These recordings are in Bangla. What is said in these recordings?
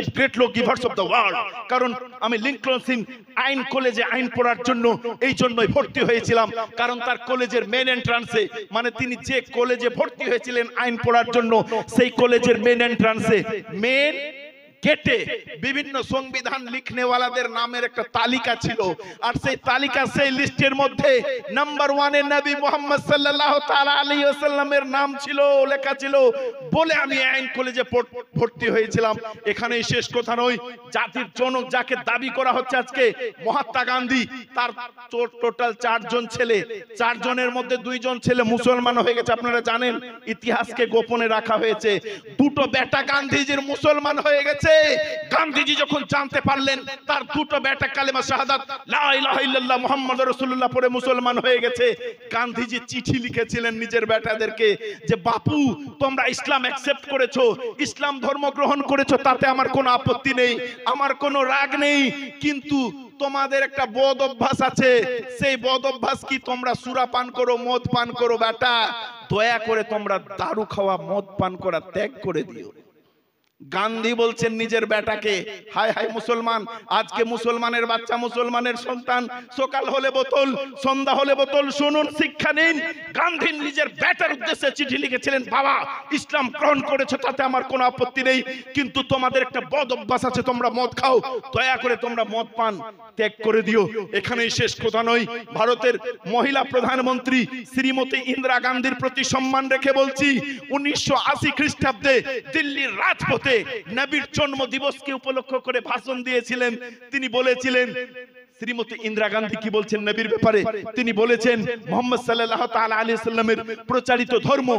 Of great law givers of the world. কারণ আমি লিংকন সিং আইন কলেজে আইন পড়ার জন্য এই জন্যই ভর্তি হয়েছিলাম, কারণ তার কলেজের মেন এন্ট্রান্সে, মানে তিনি যে কলেজে ভর্তি হয়েছিলেন আইন পড়ার জন্য, সেই কলেজের মেন এন্ট্রান্সে মেন গেটে বিভিন্ন সংবিধান লিখনেওয়ালাদের নামের একটা তালিকা ছিল। আর সেই তালিকা, সেই লিস্টের মধ্যে নাম্বার 1 এ নবী মুহাম্মদ সাল্লাল্লাহু তাআলা আলাইহি ওয়াসাল্লামের নাম ছিল, লেখা ছিল, বলে আমি আইন কলেজে ভর্তি হয়েছিলাম। এখানেই শেষ কথা নয়, জাতির জনক যাকে দাবি করা হচ্ছে আজকে মহাত্মা গান্ধী, তার টোটাল 4 জন ছেলে, 4 জনের মধ্যে 2 জন ছেলে মুসলমান হয়ে গেছে। আপনারা জানেন, ইতিহাসকে গোপনে রাখা হয়েছে। 2টো বেটা গান্ধীজির মুসলমান হয়ে গেছে। গান্ধীজি যখন জানতে পারলেন তার 2টো বেটা কালেমা শাহাদাত লা ইলাহা ইল্লাল্লাহ মুহাম্মাদুর রাসূলুল্লাহ পড়ে মুসলমান হয়ে গেছে, গান্ধীজি চিঠি লিখেছিলেন নিজের বেটাদেরকে যে বাপু, তোমরা ইসলাম অ্যাকসেপ্ট করেছো, ইসলাম ধর্ম গ্রহণ করেছো, তাতে আমার কোনো আপত্তি নেই, আমার কোনো রাগ নেই, কিন্তু তোমাদের একটা বদ অভ্যাস আছে। সেই বদ অভ্যাস কি? তোমরা সুরা পান করো, মদ পান করো। বেটা, দয়া করে তোমরা দারু খাওয়া, মদ পান করা ত্যাগ করে দিও। গান্ধী বলছেন নিজের বেটাকে, হায় হায় মুসলমান, আজকে মুসলমানের বাচ্চা, মুসলমানের সন্তান, সকাল হলে বোতল, সন্ধ্যা হলে বোতল। শুনুন, শিক্ষা নিন। গান্ধী নিজের বেটার উদ্দেশ্যে চিঠি লিখেছিলেন, বাবা, ইসলাম গ্রহণ করেছো, তাতে আমার কোনো আপত্তি নেই, কিন্তু তোমাদের একটা বদ অভ্যাস আছে, তোমরা মদ খাও, দয়া করে তোমরা মদ পান ত্যাগ করে দিও। এখানেই শেষ কথা নয়, ভারতের মহিলা প্রধানমন্ত্রী শ্রীমতী ইন্দিরা গান্ধীর প্রতি সম্মান রেখে বলছি, 1980 খ্রিস্টাব্দে দিল্লির রাজপথে নবীর জন্ম দিবসকে উপলক্ষ করে ভাষণ দিয়েছিলেন। তিনি বলেছিলেন, শ্রীমতী ইন্দিরা গান্ধী কি বলছেন নবীর ব্যাপারে? তিনি বলেছেন, মুহাম্মদ সাল্লাল্লাহু তাআলা আলাইহি সাল্লামের প্রচারিত ধর্ম,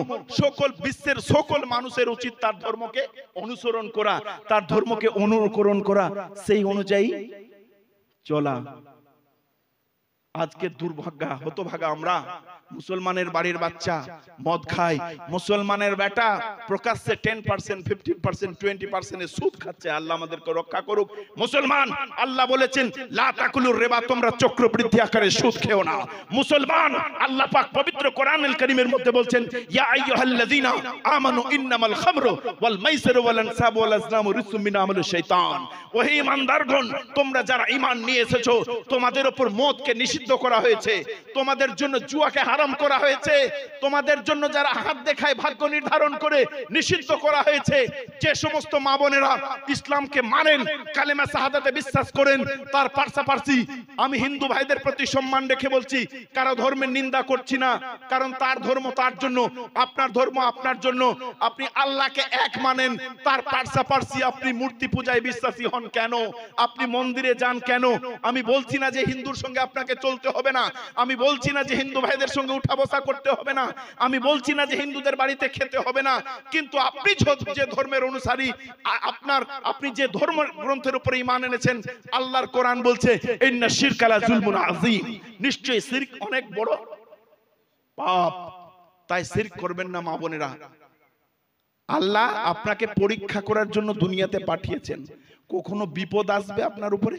সকল বিশ্বের সকল মানুষের উচিত তার ধর্মকে অনুসরণ করা, তার ধর্মকে অনুকরণ করা, সেই অনুযায়ী চলা। আজকে দুর্ভাগ্য, হতভাগা আমরা, মুসলমানের বাড়ির বাচ্চা মদ খায়, মুসলমানের বেটা প্রকাশ্যে 10%, 15%, 20% সুদ খাচ্ছে। আল্লাহ আমাদেরকে রক্ষা করুক। মুসলমান, আল্লাহ বলেছেন লা তাকুলুর রিবা, তোমরা চক্রবৃদ্ধি আকারে সুদ খেও না। মুসলমান, আল্লাহ পাক পবিত্র কোরআনুল কারীমের মধ্যে বলছেন, ইয়া আইয়ুহাল্লাযীনা আমানু ইন্নামাল খামরু ওয়াল মাইসিরু ওয়াল আনসাবু ওয়াল আজলামু রিজসুম মিন আমালিশ শাইতান। ওহে ঈমানদারগণ, তোমরা যারা ঈমান নিয়ে এসেছো, তোমাদের উপর মদকে নিষিদ্ধ করা হয়েছে, তোমাদের জন্য জুয়াকে হারাম করা হয়েছে, তোমাদের জন্য যারা হাত দেখায় ভাগ্য নির্ধারণ করে নিষিদ্ধ করা হয়েছে। যে সমস্ত মা বোনেরা ইসলামকে মানেন, কালেমা শাহাদাতে বিশ্বাস করেন, তার পাশাপাশি আমি হিন্দু ভাইদের প্রতি সম্মান রেখে বলছি, কারো ধর্মের নিন্দা করছি না, কারণ তার ধর্ম তার জন্য, আপনার ধর্ম আপনার জন্য। আপনি আল্লাহকে এক মানেন, তার পাশাপাশি আপনি মূর্তি পূজায় বিশ্বাসী হন কেন, আপনি মন্দিরে যান কেন? আমি বলছি না যে হিন্দুর সঙ্গে আপনাকে চলতে হবে না, আমি বলছি না যে হিন্দু ভাইদের সঙ্গে উঠা বসা করতে হবে না, আমি বলছি না যে হিন্দুদের বাড়িতে খেতে হবে না, কিন্তু আপনি যে ধর্মের অনুসারী, আপনি যে ধর্ম গ্রন্থের উপরে ঈমান এনেছেন, আল্লাহর কোরআন বলছে ইন্না শিরকা লা যুলমুন আযীম, নিশ্চয়ই শিরক অনেক বড় পাপ, তাই শিরক করবেন না। মা বোনেরা, আল্লাহ আপনাকে পরীক্ষা করার জন্য দুনিয়াতে পাঠিয়েছেন। কখনো বিপদ আসবে আপনার উপরে,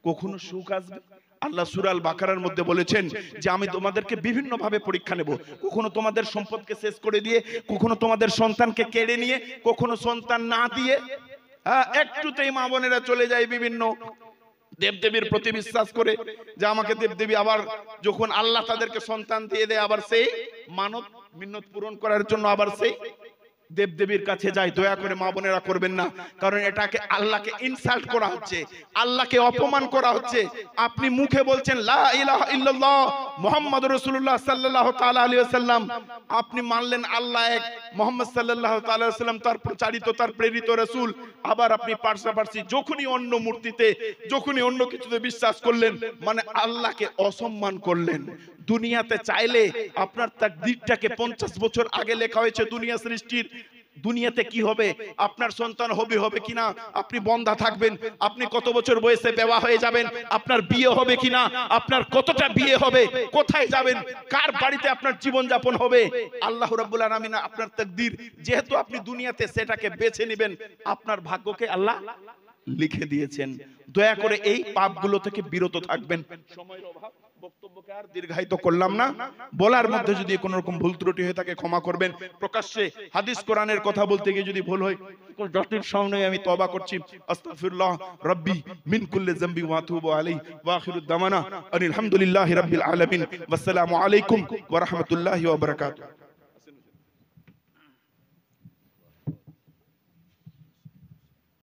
কখনো সুখ আসবে। আল্লাহ সূরা আল বাকারার মধ্যে বলেছেন যে আমি তোমাদেরকে বিভিন্ন ভাবে পরীক্ষা নেব, কখনো তোমাদের সম্পদকে শেষ করে দিয়ে, কখনো তোমাদের সন্তানকে কেড়ে নিয়ে, কখনো সন্তান না দিয়ে। একটুতেই মা বোনেরা চলে যায় বিভিন্ন দেবদেবীর প্রতি বিশ্বাস করে যে আমাকে দেবদেবী, আবার যখন আল্লাহ তাদেরকে সন্তান দিয়ে দেয়, আবার সেই মানত মিন্নত পূরণ করার জন্য আবার সেই দেবদেবীর কাছে যায়। দয়া করে মা বোনেরা করবেন না, কারণ এটাকে আল্লাহকে ইনসাল্ট করা হচ্ছে, আল্লাহকে অপমান করা হচ্ছে। আপনি মুখে বলছেন লা ইলাহা ইল্লাল্লাহ মুহাম্মাদুর রাসূলুল্লাহ সাল্লাল্লাহু তাআলা আলাইহি ওয়াসাল্লাম, আপনি মানলেন আল্লাহ এক, মুহাম্মদ সাল্লাল্লাহু তাআলা আলাইহি ওয়াসাল্লাম তার প্রচারিত, তার প্রেরিত রাসূল, আবার আপনি পাশাপাশি যখনই অন্য মূর্তিতে, যখনই অন্য কিছুতে বিশ্বাস করলেন, মানে আল্লাহকে অসম্মান করলেন। দুনিয়াতে চাইলে আপনার তাকদীরটাকে 50 বছর আগে লেখা হয়েছে দুনিয়া সৃষ্টির। দুনিয়াতে কি হবে, আপনার সন্তান হবে কিনা, আপনি বন্ধা থাকবেন, আপনি কত বছর বয়সে বিবাহ হয়ে যাবেন, আপনার বিয়ে হবে কিনা, আপনার কতটা বিয়ে হবে, কোথায় যাবেন, কার বাড়িতে আপনার জীবন যাপন হবে, আল্লাহ রাব্বুল আলামিন আপনার তাকদীর, যেহেতু আপনি দুনিয়াতে সেটাকে বেছে নেবেন, আপনার ভাগ্যকে আল্লাহ লিখে দিয়েছেন। দয়া করে এই পাপগুলো থেকে বিরত থাকবেন। সময়ের অভাব, বক্তব্যকে আর দীর্ঘায়িত করলাম না, বলার মধ্যে যদি কোনো রকম ভুল ত্রুটি হয়ে থাকে ক্ষমা করবেন। প্রকাশ্যে হাদিস কোরআনের কথা বলতে গিয়ে যদি ভুল হয়, জাতির সামনে আমি তওবা করছি। আস্তাগফিরুল্লাহ রাব্বি মিন কুল্লি যামবি ওয়া আতুবু আলাইহি ওয়া আখিরু দাওয়ানা আলহামদুলিল্লাহি রাব্বিল আলামিন। ওয়াসসালামু আলাইকুম ওয়া রাহমাতুল্লাহি ওয়া বারাকাতুহু।